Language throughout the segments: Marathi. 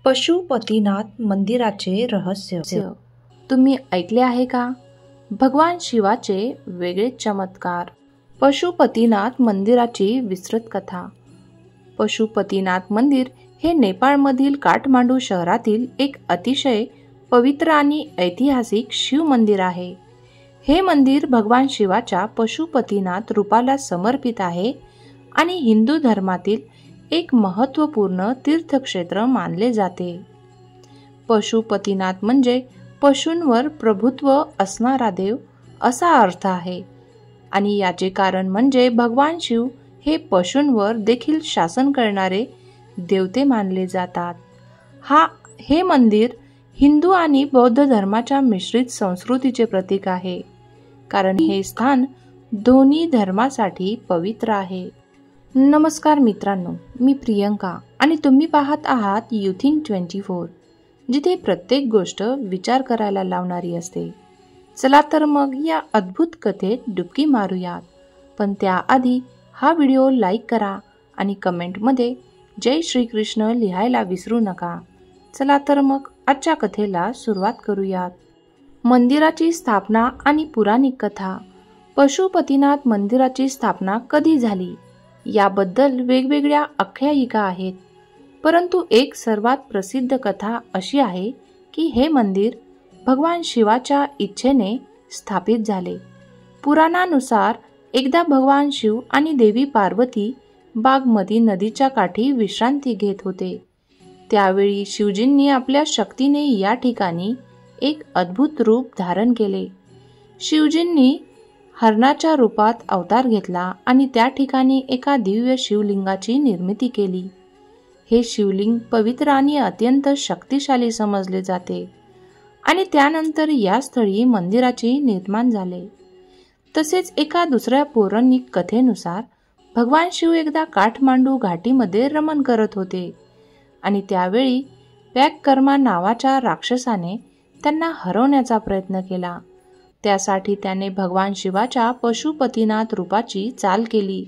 पशुपतीनाथ मंदिराचे रहस्य तुम्ही ऐकले आहे का? भगवान शिवाचे वेगळे चमत्कार. पशुपतीनाथ मंदिराची विस्तृत कथा. पशुपतीनाथ मंदिर हे नेपाळमधील काठमांडू शहरातील एक अतिशय पवित्र आणि ऐतिहासिक शिव मंदिर आहे. हे मंदिर भगवान शिवाच्या पशुपतीनाथ रूपाला समर्पित आहे आणि हिंदू धर्मातील एक महत्त्वपूर्ण तीर्थक्षेत्र मानले जाते. पशुपतीनाथ म्हणजे पशूंवर प्रभुत्व असणारा देव असा अर्थ आहे आणि याचे कारण म्हणजे भगवान शिव हे पशूंवर देखील शासन करणारे देवते मानले जातात. हे मंदिर हिंदू आणि बौद्ध धर्माच्या मिश्रित संस्कृतीचे प्रतीक आहे, कारण हे स्थान दोन्ही धर्मासाठी पवित्र आहे. नमस्कार मित्रांनो, मी प्रियंका आणि तुम्ही पाहत आहात युथिंग 24, जिथे प्रत्येक गोष्ट विचार करायला लावणारी असते. चला तर मग या अद्भुत कथेत डुबकी मारूयात. पण त्याआधी हा व्हिडिओ लाईक करा आणि कमेंटमध्ये जय श्रीकृष्ण लिहायला विसरू नका. चला तर मग आजच्या कथेला सुरुवात करूयात. मंदिराची स्थापना आणि पुराणिक कथा. पशुपतीनाथ मंदिराची स्थापना कधी झाली याबद्दल वेगवेगळ्या आख्यायिका आहेत, परंतु एक सर्वात प्रसिद्ध कथा अशी आहे की हे मंदिर भगवान शिवाच्या इच्छेने स्थापित झाले. पुराणानुसार एकदा भगवान शिव आणि देवी पार्वती बागमती नदीच्या काठी विश्रांती घेत होते. त्यावेळी शिवजींनी आपल्या शक्तीने या ठिकाणी एक अद्भुत रूप धारण केले. शिवजींनी हरणाच्या रूपात अवतार घेतला आणि त्या ठिकाणी एका दिव्य शिवलिंगाची निर्मिती केली. हे शिवलिंग पवित्र आणि अत्यंत शक्तिशाली समजले जाते आणि त्यानंतर या स्थळी मंदिराचे निर्माण झाले. तसेच एका दुसऱ्या पौराणिक कथेनुसार भगवान शिव एकदा काठमांडू घाटीमध्ये रमण करत होते आणि त्यावेळी पॅककर्मा नावाच्या राक्षसाने त्यांना हरवण्याचा प्रयत्न केला. त्यासाठी त्याने भगवान शिवाच्या पशुपतीनाथ रूपाची चाल केली,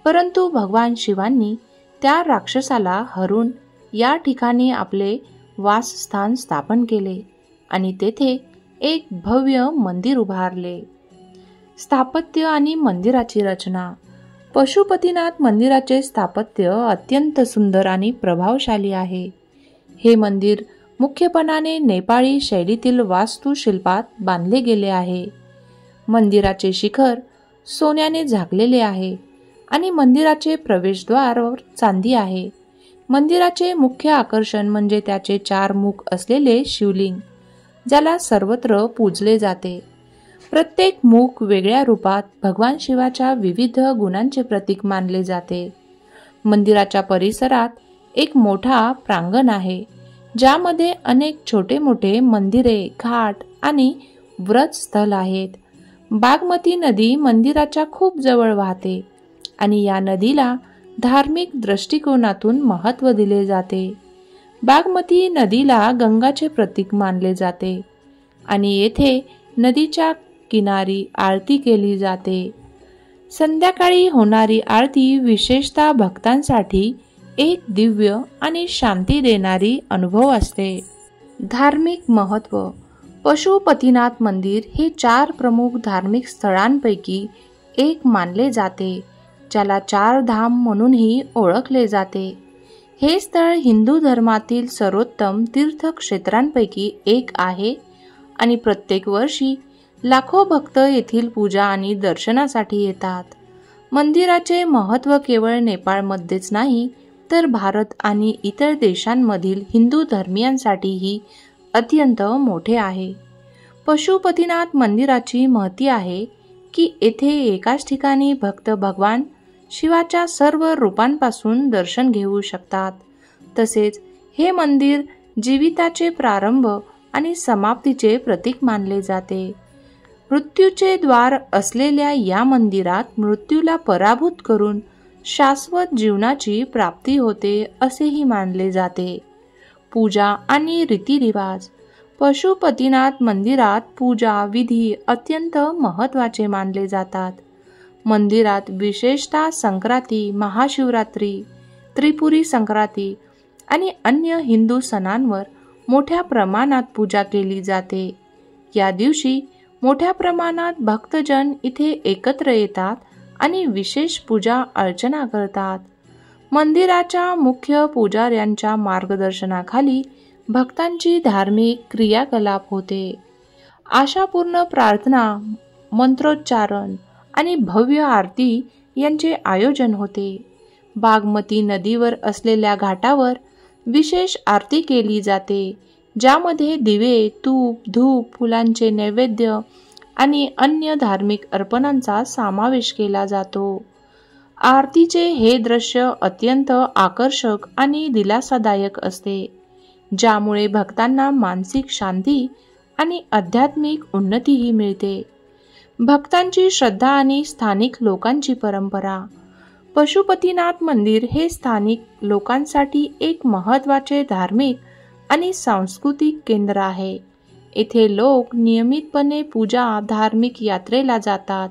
परंतु भगवान शिवांनी त्या राक्षसाला हरून या ठिकाणी आपले वासस्थान स्थापन केले आणि तेथे एक भव्य मंदिर उभारले. स्थापत्य आणि मंदिराची रचना. पशुपतीनाथ मंदिराचे स्थापत्य अत्यंत सुंदर आणि प्रभावशाली आहे. हे मंदिर मुख्यपणाने नेपाळी शैलीतील वास्तुशिल्पात बांधले गेले आहे. मंदिराचे शिखर सोन्याने झाकलेले आहे आणि मंदिराचे प्रवेशद्वारावर चांदी आहे. मंदिराचे मुख्य आकर्षण म्हणजे त्याचे 4 मुख असलेले शिवलिंग, ज्याला सर्वत्र पूजले जाते. प्रत्येक मुख वेगळ्या रूपात भगवान शिवाच्या विविध गुणांचे प्रतीक मानले जाते. मंदिराच्या परिसरात एक मोठा प्रांगण आहे, ज्यामध्ये अनेक छोटे मोठे मंदिरे, घाट आणि व्रतस्थल आहेत. बागमती नदी मंदिराच्या खूप जवळ वाहते आणि या नदीला धार्मिक दृष्टिकोनातून महत्त्व दिले जाते. बागमती नदीला गंगाचे प्रतीक मानले जाते आणि येथे नदीच्या किनारी आरती केली जाते. संध्याकाळी होणारी आरती विशेषतः भक्तांसाठी एक दिव्य आणि शांती देणारी अनुभव असते. धार्मिक महत्त्व. पशुपतीनाथ मंदिर हे 4 प्रमुख धार्मिक स्थळांपैकी एक मानले जाते, ज्याला 4 धाम म्हणूनही ओळखले जाते. हे स्थळ हिंदू धर्मातील सर्वोत्तम तीर्थक्षेत्रांपैकी एक आहे आणि प्रत्येक वर्षी लाखो भक्त येथील पूजा आणि दर्शनासाठी येतात. मंदिराचे महत्त्व केवळ नेपाळमध्येच नाही, तर भारत आणि इतर देशांमधील हिंदू धर्मीयांसाठीही अत्यंत मोठे आहे. पशुपतीनाथ मंदिराची महती आहे की येथे एकाच ठिकाणी भक्त भगवान शिवाच्या सर्व रूपांपासून दर्शन घेऊ शकतात. तसेच हे मंदिर जीविताचे प्रारंभ आणि समाप्तीचे प्रतीक मानले जाते. मृत्यूचे द्वार असलेल्या या मंदिरात मृत्यूला पराभूत करून शाश्वत जीवनाची प्राप्ती होते असेही मानले जाते. पूजा आणि रीतिरिवाज. पशुपतीनाथ मंदिरात पूजा विधी अत्यंत महत्त्वाचे मानले जातात. मंदिरात विशेषतः संक्रांती, महाशिवरात्री, त्रिपुरी संक्रांती आणि अन्य हिंदू सणांवर मोठ्या प्रमाणात पूजा केली जाते. या दिवशी मोठ्या प्रमाणात भक्तजन इथे एकत्र येतात आणि विशेष पूजा अर्चना करतात. मंदिराच्या मुख्य पुजाऱ्यांच्या मार्गदर्शनाखाली भक्तांची धार्मिक क्रियाकलाप होते. आशापूर्ण प्रार्थना, मंत्रोच्चारण आणि भव्य आरती यांचे आयोजन होते. बागमती नदीवर असलेल्या घाटावर विशेष आरती केली जाते, ज्यामध्ये दिवे, तूप, धूप, फुलांचे नैवेद्य आणि अन्य धार्मिक अर्पणांचा समावेश केला जातो. आरतीचे हे दृश्य अत्यंत आकर्षक आणि दिलासादायक असते, ज्यामुळे भक्तांना मानसिक शांती आणि आध्यात्मिक उन्नतीही मिळते. भक्तांची श्रद्धा आणि स्थानिक लोकांची परंपरा. पशुपतीनाथ मंदिर हे स्थानिक लोकांसाठी एक महत्त्वाचे धार्मिक आणि सांस्कृतिक केंद्र आहे. येथे लोक नियमितपणे पूजा, धार्मिक यात्रेला जातात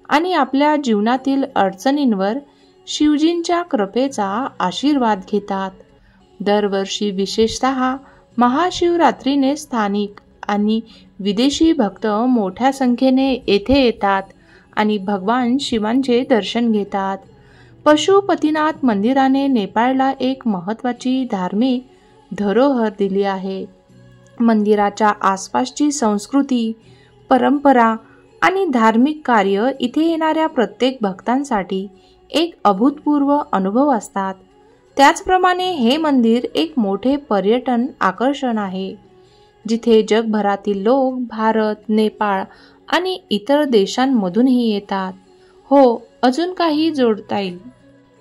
आणि आपल्या जीवनातील अडचणींवर शिवजींच्या कृपेचा आशीर्वाद घेतात. दरवर्षी विशेषतः महाशिवरात्रीने स्थानिक आणि विदेशी भक्त मोठ्या संख्येने येथे येतात आणि भगवान शिवांचे दर्शन घेतात. पशुपतीनाथ मंदिराने नेपाळला एक महत्त्वाची धार्मिक धरोहर दिली आहे. मंदिराच्या आसपासची संस्कृती, परंपरा आणि धार्मिक कार्य इथे येणाऱ्या प्रत्येक भक्तांसाठी एक अभूतपूर्व अनुभव असतात. त्याचप्रमाणे हे मंदिर एक मोठे पर्यटन आकर्षण आहे, जिथे जगभरातील लोक भारत, नेपाळ आणि इतर देशांमधूनही येतात. हो, अजून काही जोडता येईल.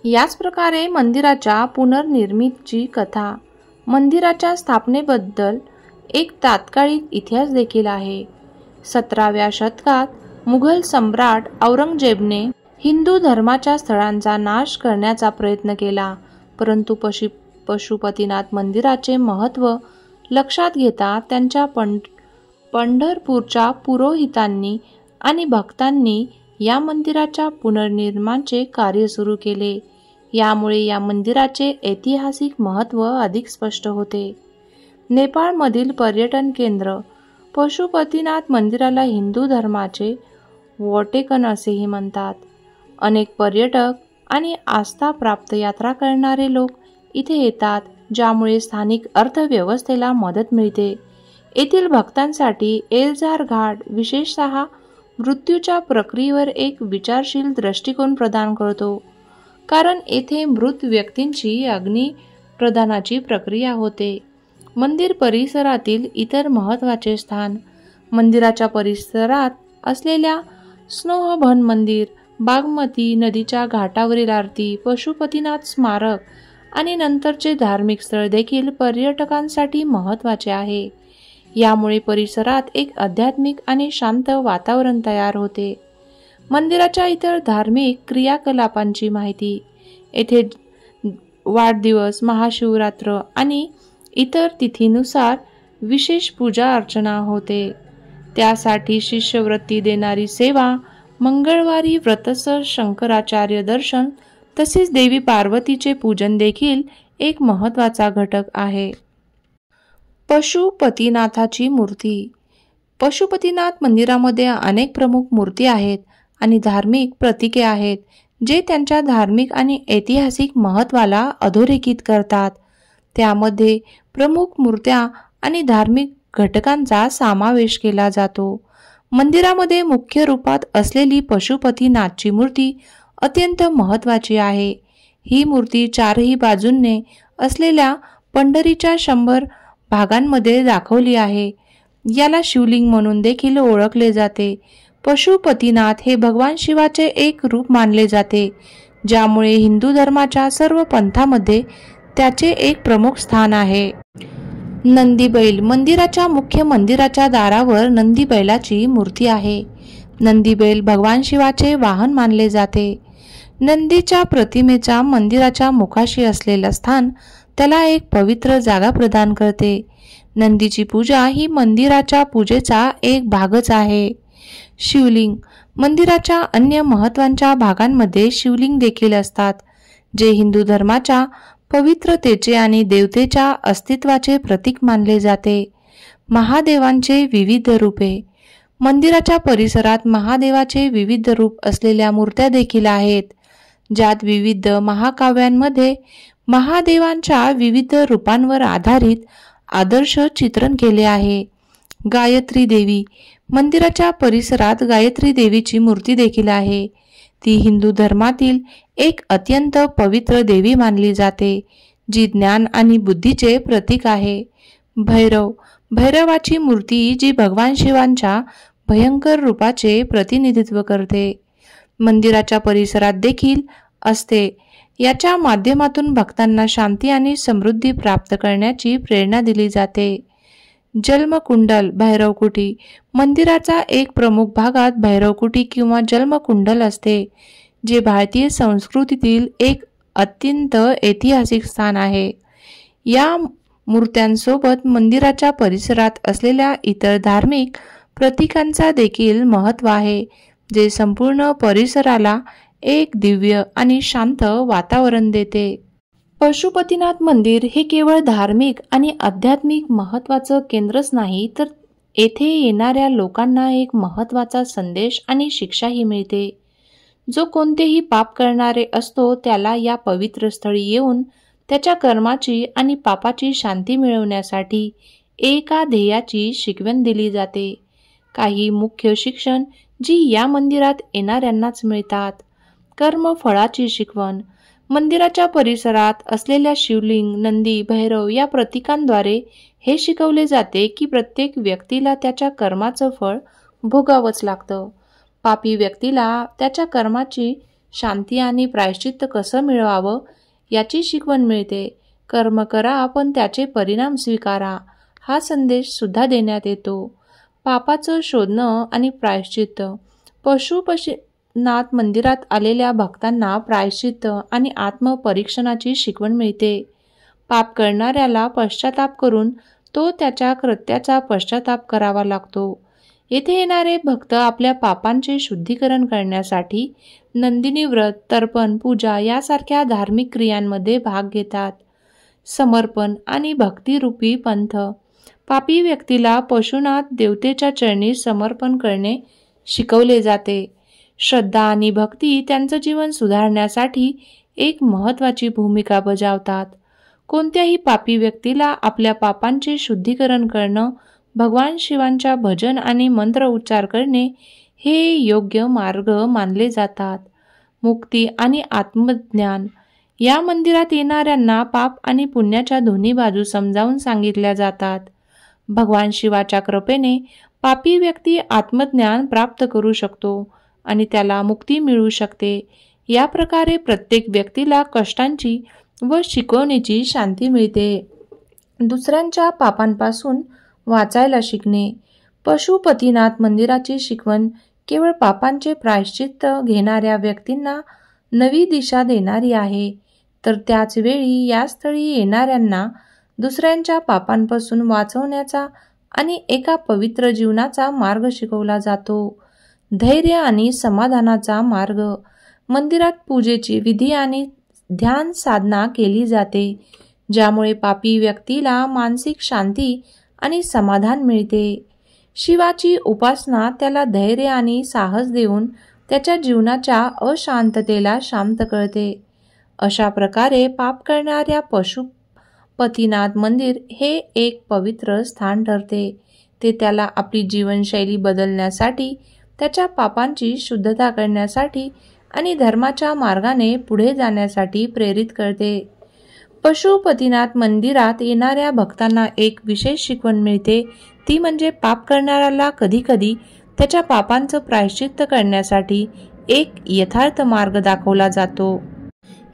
याच प्रकारे मंदिराच्या पुनर्निर्मितीची कथा. मंदिराच्या स्थापनेबद्दल एक तात्कालिक इतिहास देखील आहे. 17व्या शतकात मुघल सम्राट औरंगजेबने हिंदू धर्माच्या स्थळांचा नाश करण्याचा प्रयत्न केला, परंतु पशुपतीनाथ मंदिराचे महत्त्व लक्षात घेता त्यांच्या पंढरपूरच्या पुरोहितांनी आणि भक्तांनी या मंदिराच्या पुनर्निर्माणाचे कार्य सुरू केले. यामुळे या मंदिराचे ऐतिहासिक महत्त्व अधिक स्पष्ट होते. नेपाळमधील पर्यटन केंद्र. पशुपतीनाथ मंदिराला हिंदू धर्माचे वॉटिकन असेही म्हणतात. अनेक पर्यटक आणि आस्थाप्राप्त यात्रा करणारे लोक इथे येतात, ज्यामुळे स्थानिक अर्थव्यवस्थेला मदत मिळते. येथील भक्तांसाठी एल्झार घाट विशेषतः मृत्यूच्या प्रक्रियेवर एक विचारशील दृष्टिकोन प्रदान करतो, कारण येथे मृत व्यक्तींची अग्निप्रदानाची प्रक्रिया होते. मंदिर परिसरातील इतर महत्त्वाचे स्थान. मंदिराच्या परिसरात असलेल्या स्नोहबन मंदिर, बागमती नदीच्या घाटावरील आरती, पशुपतीनाथ स्मारक आणि नंतरचे धार्मिक स्थळ देखील पर्यटकांसाठी महत्त्वाचे आहे. यामुळे परिसरात एक आध्यात्मिक आणि शांत वातावरण तयार होते. मंदिराच्या इतर धार्मिक क्रियाकलापांची माहिती. येथे वाढदिवस, महाशिवरात्र आणि इतर तिथीनुसार विशेष पूजा अर्चना होते. त्यासाठी शिष्यवृत्ती देणारी सेवा, मंगळवारी व्रतसह शंकराचार्य दर्शन तसेच देवी पार्वतीचे पूजन देखील एक महत्त्वाचा घटक आहे. पशुपतीनाथाची मूर्ती. पशुपतीनाथ मंदिरामध्ये अनेक प्रमुख मूर्ती आहेत आणि धार्मिक प्रतीके आहेत, जे त्यांच्या धार्मिक आणि ऐतिहासिक महत्त्वाला अधोरेखित करतात. त्यामध्ये प्रमुख मूर्त्या आणि धार्मिक घटकांचा समावेश केला जातो. मंदिरामध्ये मुख्य रूपात असलेली पशुपतीनाथची मूर्ती अत्यंत महत्त्वाची आहे. ही मूर्ती चारही बाजूंनी असलेल्या पंढरीच्या 100 भागांमध्ये दाखवली आहे. याला शिवलिंग म्हणून देखील ओळखले जाते. पशुपतीनाथ हे भगवान शिवाचे एक रूप मानले जाते, ज्यामुळे हिंदू धर्माच्या सर्व पंथामध्ये त्याचे एक प्रमुख स्थान आहे. नंदीबैल. मंदिराच्या मुख्य मंदिराच्या दारावर नंदीबैलाची मूर्ती आहे. नंदीबैल भगवान शिवाचे वाहन मानले जाते. नंदीच्या प्रतिमेचा मंदिराच्या मुखाशी असलेलं स्थान त्याला एक पवित्र जागा प्रदान करते. नंदीची पूजा ही मंदिराच्या पूजेचा एक भागच आहे. शिवलिंग. मंदिराच्या अन्य महत्त्वाच्या भागांमध्ये शिवलिंग देखील असतात, जे हिंदू धर्माच्या पवित्रतेचे आणि देवतेच्या अस्तित्वाचे प्रतीक मानले जाते. महादेवांचे विविध रूपे. मंदिराच्या परिसरात महादेवाचे विविध रूप असलेल्या मूर्त्या देखील आहेत, ज्यात विविध महाकाव्यांमध्ये महादेवांच्या विविध रूपांवर आधारित आदर्श चित्रण केले आहे. गायत्री देवी. मंदिराच्या परिसरात गायत्री देवीची मूर्ती देखील आहे. ती हिंदू धर्मातील एक अत्यंत पवित्र देवी मानली जाते, जी ज्ञान आणि बुद्धीचे प्रतीक आहे. भैरव. भैरवाची मूर्ती जी भगवान शिवांच्या भयंकर रूपाचे प्रतिनिधित्व करते, मंदिराच्या परिसरात देखील असते. याच्या माध्यमातून भक्तांना शांती आणि समृद्धी प्राप्त करण्याची प्रेरणा दिली जाते. जन्मकुंडल. भैरवकुटी. मंदिराचा एक प्रमुख भागात भैरवकुटी किंवा जन्मकुंडल असते, जे भारतीय संस्कृतीतील एक अत्यंत ऐतिहासिक स्थान आहे. या मूर्त्यांसोबत मंदिराच्या परिसरात असलेल्या इतर धार्मिक प्रतीकांचा देखील महत्त्व आहे, जे संपूर्ण परिसराला एक दिव्य आणि शांत वातावरण देते. पशुपतीनाथ मंदिर हे केवळ धार्मिक आणि आध्यात्मिक महत्त्वाचं केंद्रच नाही, तर येथे येणाऱ्या लोकांना एक महत्त्वाचा संदेश आणि शिक्षाही मिळते. जो कोणतेही पाप करणारे असतो त्याला या पवित्र स्थळी येऊन त्याच्या कर्माची आणि पापाची शांती मिळवण्यासाठी एका ध्येयाची शिकवण दिली जाते. काही मुख्य शिक्षण जी या मंदिरात येणाऱ्यांनाच मिळतात. कर्मफळाची शिकवण. मंदिराच्या परिसरात असलेल्या शिवलिंग, नंदी, भैरव या प्रतीकांद्वारे हे शिकवले जाते की प्रत्येक व्यक्तीला त्याच्या कर्माचं फळ भोगावंच लागतं. पापी व्यक्तीला त्याच्या कर्माची शांती आणि प्रायश्चित्त कसं मिळवावं याची शिकवण मिळते. कर्म करा पण त्याचे परिणाम स्वीकारा, हा संदेश सुद्धा देण्यात येतो. पापाचं शोधणं आणि प्रायश्चित्त. पशुपतीनाथ मंदिरात आलेल्या भक्तांना प्रायश्चित्त आणि आत्मपरीक्षणाची शिकवण मिळते. पाप करणाऱ्याला पश्चाताप करून तो त्याच्या कृत्याचा पश्चाताप करावा लागतो. येथे येणारे भक्त आपल्या पापांचे शुद्धीकरण करण्यासाठी नंदिनी व्रत, तर्पण, पूजा यासारख्या धार्मिक क्रियांमध्ये भाग घेतात. समर्पण आणि भक्तिरूपी पंथ. पापी व्यक्तीला पशुनाथ देवतेच्या चरणी समर्पण करणे शिकवले जाते. श्रद्धा आणि भक्ती त्यांचं जीवन सुधारण्यासाठी एक महत्त्वाची भूमिका बजावतात. कोणत्याही पापी व्यक्तीला आपल्या पापांचे शुद्धीकरण करणं, भगवान शिवांच्या भजन आणि मंत्र उच्चार करणे हे योग्य मार्ग मानले जातात. मुक्ती आणि आत्मज्ञान. या मंदिरात येणाऱ्यांना पाप आणि पुण्याच्या दोन्ही बाजू समजावून सांगितल्या जातात. भगवान शिवाच्या कृपेने पापी व्यक्ती आत्मज्ञान प्राप्त करू शकतो आणि त्याला मुक्ती मिळू शकते. या प्रकारे प्रत्येक व्यक्तीला कष्टांची व शिकवणीची शांती मिळते. दुसऱ्यांच्या पापांपासून वाचायला शिकणे. पशुपतीनाथ मंदिराची शिकवण केवळ पापांचे प्रायश्चित्त घेणाऱ्या व्यक्तींना नवी दिशा देणारी आहे, तर त्याच वेळी या स्थळी येणाऱ्यांना दुसऱ्यांच्या पापांपासून वाचवण्याचा आणि एका पवित्र जीवनाचा मार्ग शिकवला जातो. धैर्य आणि समाधानाचा मार्ग. मंदिरात पूजेची विधी आणि ध्यान साधना केली जाते, ज्यामुळे पापी व्यक्तीला मानसिक शांती आणि समाधान मिळते. शिवाची उपासना त्याला धैर्य आणि साहस देऊन त्याच्या जीवनाच्या अशांततेला शांत करते. अशा प्रकारे पाप करणाऱ्या पशुपतीनाथ मंदिर हे एक पवित्र स्थान ठरते. ते त्याला आपली जीवनशैली बदलण्यासाठी, त्याच्या पापांची शुद्धता करण्यासाठी आणि धर्माच्या मार्गाने पुढे जाण्यासाठी प्रेरित करते. पशुपतीनाथ मंदिरात येणाऱ्या भक्तांना एक विशेष शिकवण मिळते, ती म्हणजे पाप करणाऱ्याला कधीकधी त्याच्या पापांचं प्रायश्चित्त करण्यासाठी एक यथार्थ मार्ग दाखवला जातो.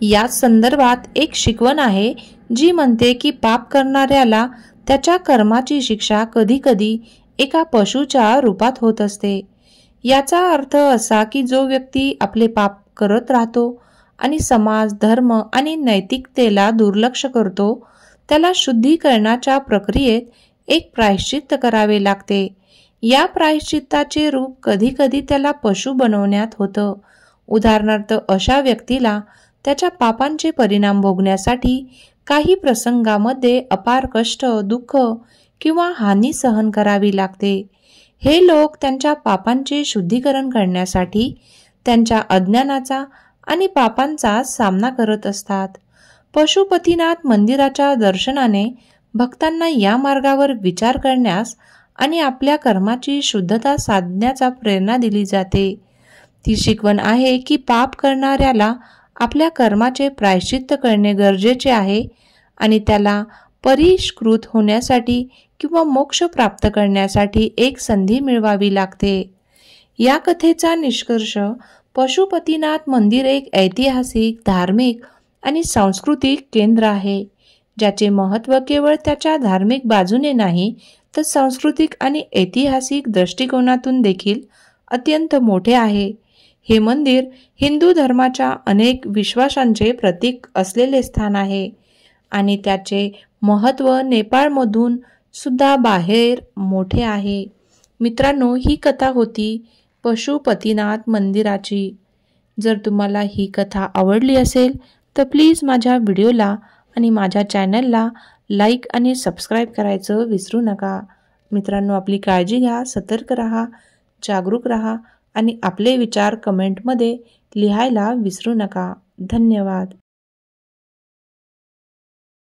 या संदर्भात एक शिकवण आहे जी म्हणते की पाप करणाऱ्याला त्याच्या कर्माची शिक्षा कधीकधी एका पशुच्या रूपात होत असते. याचा अर्थ असा की जो व्यक्ती आपले पाप करत राहतो आणि समाज, धर्म आणि नैतिकतेला दुर्लक्ष करतो, त्याला शुद्धीकरणाच्या प्रक्रियेत एक प्रायश्चित्त करावे लागते. या प्रायश्चित्ताचे रूप कधीकधी त्याला पशु बनवण्यात होतं. उदाहरणार्थ, अशा व्यक्तीला त्याच्या पापांचे परिणाम भोगण्यासाठी काही प्रसंगामध्ये अपार कष्ट, दुःख किंवा हानी सहन करावी लागते. हे लोक त्यांच्या पापांचे शुद्धीकरण करण्यासाठी त्यांच्या अज्ञानाचा आणि पापांचा सामना करत असतात. पशुपतीनाथ मंदिराच्या दर्शनाने भक्तांना या मार्गावर विचार करण्यास आणि आपल्या कर्माची शुद्धता साधण्याचा प्रेरणा दिली जाते. ती शिकवण आहे की पाप करणाऱ्याला आपल्या कर्माचे प्रायश्चित्त करणे गरजेचे आहे आणि त्याला परिष्कृत होण्यासाठी किंवा मोक्ष प्राप्त करण्यासाठी एक संधी मिळवावी लागते. या कथेचा निष्कर्ष पशुपतीनाथ मंदिर एक ऐतिहासिक, धार्मिक आणि सांस्कृतिक केंद्र आहे, ज्याचे महत्त्व केवळ त्याच्या धार्मिक बाजूने नाही तर सांस्कृतिक आणि ऐतिहासिक दृष्टिकोनातून देखील अत्यंत मोठे आहे. हे मंदिर हिंदू धर्माच्या अनेक विश्वासांचे प्रतीक असलेले स्थान आहे आणि त्याचे महत्त्व नेपाळमधून सुद्धा बाहेर मोठे आहे. मित्रांनो, ही कथा होती पशुपतीनाथ मंदिराची. जर तुम्हाला ही कथा आवडली असेल तर प्लीज माझ्या व्हिडिओला आणि माझ्या चॅनलला लाईक आणि सबस्क्राईब करायचं विसरू नका. मित्रांनो, आपली काळजी घ्या, सतर्क राहा, जागरूक राहा आणि आपले विचार कमेंटमध्ये लिहायला विसरू नका. धन्यवाद.